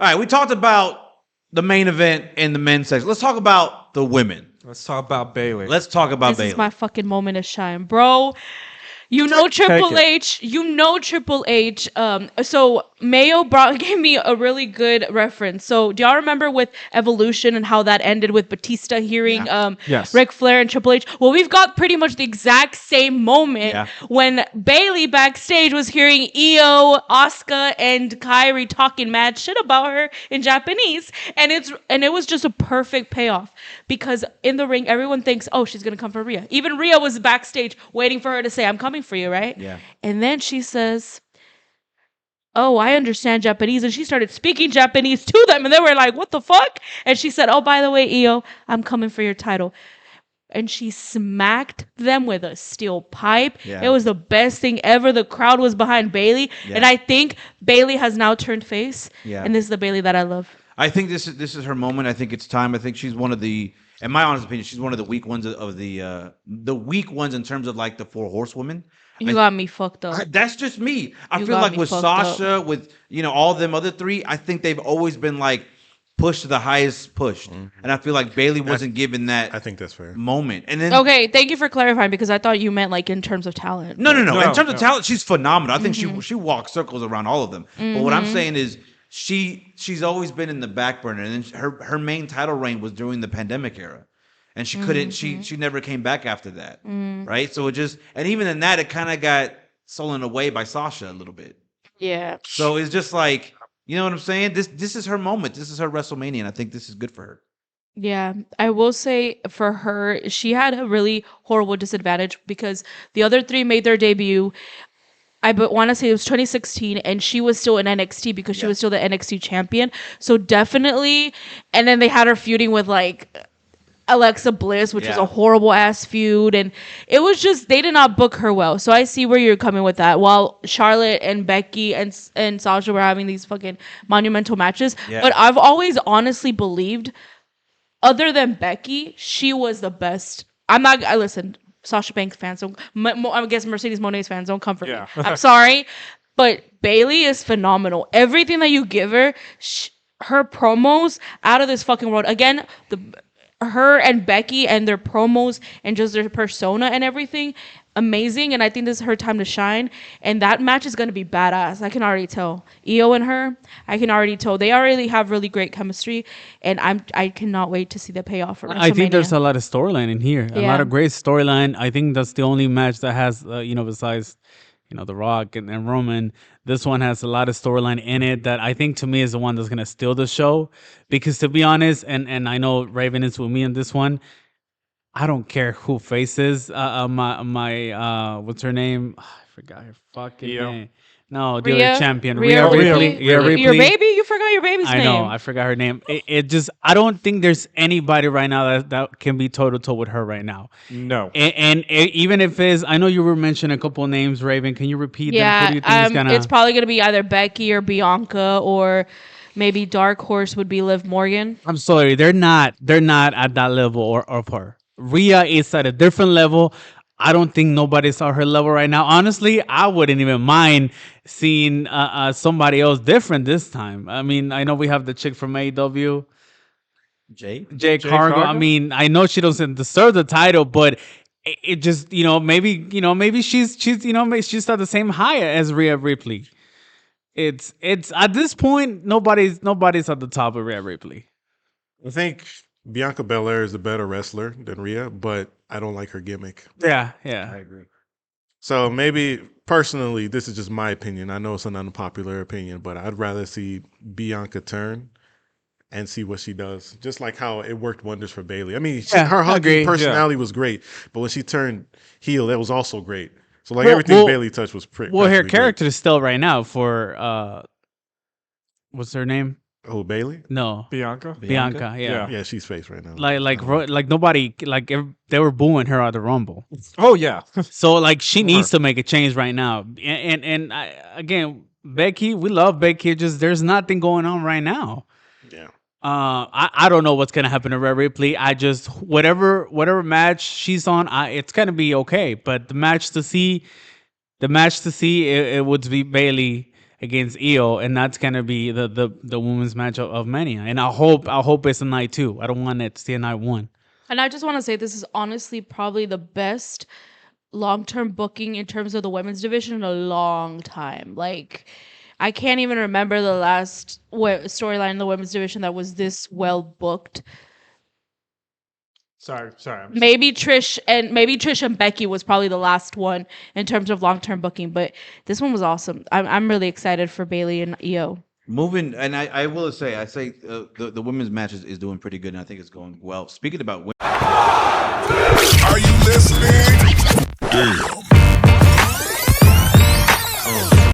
All right, we talked about the main event in the men's section. Let's talk about the women. Let's talk about Bayley. Let's talk about This Bayley. is my fucking moment to shine, bro. You know Triple H. You know Triple H. So Mayo gave me a really good reference. So do y'all remember with Evolution and how that ended with Batista hearing Yes. Ric Flair and Triple H? Well, we've got pretty much the exact same moment when Bayley backstage was hearing Io, Asuka, and Kairi talking mad shit about her in Japanese, and it was just a perfect payoff because in the ring everyone thinks, oh, she's gonna come for Rhea. Even Rhea was backstage waiting for her to say, I'm coming for you, right? Yeah. And then she says, oh, I understand Japanese. And she started speaking Japanese to them. And they were like, what the fuck? And she said, oh, by the way, Io, I'm coming for your title. And she smacked them with a steel pipe. Yeah. It was the best thing ever. The crowd was behind Bayley. Yeah. And I think Bayley has now turned face. Yeah. And this is the Bayley that I love. I think this is her moment. I think it's time. I think she's one of the, in my honest opinion, she's one of the weak ones of the weak ones in terms of like the 4 horsewomen. You got me fucked up. That's just me. I feel like with Sasha, with all them other 3, I think they've always been like pushed to the highest pushed, and I feel like Bayley wasn't given that. I think that's fair. Moment. And then okay, thank you for clarifying because I thought you meant like in terms of talent. No. In terms of talent, she's phenomenal. I think she walks circles around all of them. But what I'm saying is she's always been in the back burner, and then her main title reign was during the pandemic era. And she couldn't. She never came back after that, right? So it just, and even in that, it kind of got stolen away by Sasha a little bit. Yeah. So it's just like, you know what I'm saying? This is her moment. This is her WrestleMania, and I think this is good for her. Yeah, I will say for her, she had a really horrible disadvantage because the other 3 made their debut. I want to say it was 2016, and she was still in NXT because she was still the NXT champion. So definitely, and then they had her feuding with like Alexa Bliss, which was a horrible ass feud, and it was just they did not book her well. So I see where you're coming with that. While Charlotte and Becky and Sasha were having these fucking monumental matches, but I've always honestly believed, other than Becky, she was the best. I listen. Sasha Banks fans, I guess Mercedes Moné's fans don't come for me. I'm sorry, but Bayley is phenomenal. Everything that you give her, her promos out of this fucking world. Again, her and Becky and their promos and just their persona and everything, amazing. And I think this is her time to shine. And that match is going to be badass. I can already tell. Io and her, I can already tell. They already have really great chemistry. And I cannot wait to see the payoff for WrestleMania. I think there's a lot of storyline in here. A lot of great storyline. I think that's the only match that has, besides, The Rock and Roman, this one has a lot of storyline in it that I think to me is the one that's going to steal the show. Because to be honest, and I know Raven is with me on this one, I don't care who faces my what's her name? I forgot her fucking name. No, the other champion, Rhea Ripley. Your baby? You forgot your baby's name. I know, I forgot her name. It just, I don't think there's anybody right now that can be toe to toe with her right now. No. And even if it's, I know you were mentioning a couple of names, Raven. Can you repeat them? Who do you think is gonna... it's probably gonna be either Becky or Bianca, or maybe Dark Horse would be Liv Morgan. I'm sorry, they're not at that level or of her. Rhea is at a different level. I don't think nobody's at her level right now. Honestly, I wouldn't even mind seeing somebody else different this time. I mean, I know we have the chick from AEW, Jay Cargo. I mean, I know she doesn't deserve the title, but it just, maybe she's she's at the same high as Rhea Ripley. It's at this point nobody's at the top of Rhea Ripley. I think Bianca Belair is a better wrestler than Rhea, but I don't like her gimmick. Yeah. I agree. So maybe, personally, this is just my opinion. I know it's an unpopular opinion, but I'd rather see Bianca turn and see what she does. Just like how it worked wonders for Bayley. I mean, her hugging personality was great, but when she turned heel, that was also great. So everything Bayley touched was pretty. Well, her character is still right now for what's her name? Oh, Bayley? No, Bianca, yeah, she's face right now. Like nobody, they were booing her at the Rumble. Oh yeah, so she needs to make a change right now. And again, Becky, we love Becky. Just there's nothing going on right now. Yeah. I don't know what's gonna happen to Rhea Ripley. I just whatever match she's on, it's gonna be okay. But the match to see, it would be Bayley against Io, and that's gonna be the women's match of Mania. And I hope it's a night 2. I don't want it to be a night 1. And I just want to say this is honestly probably the best long-term booking in terms of the women's division in a long time. Like, I can't even remember the last storyline in the women's division that was this well booked. Sorry. Maybe Trish and Becky was probably the last one in terms of long-term booking, but this one was awesome. I'm really excited for Bayley and Io. Moving, and I will say, the women's match is doing pretty good, and I think it's going well. Speaking about women. Are you listening? Damn.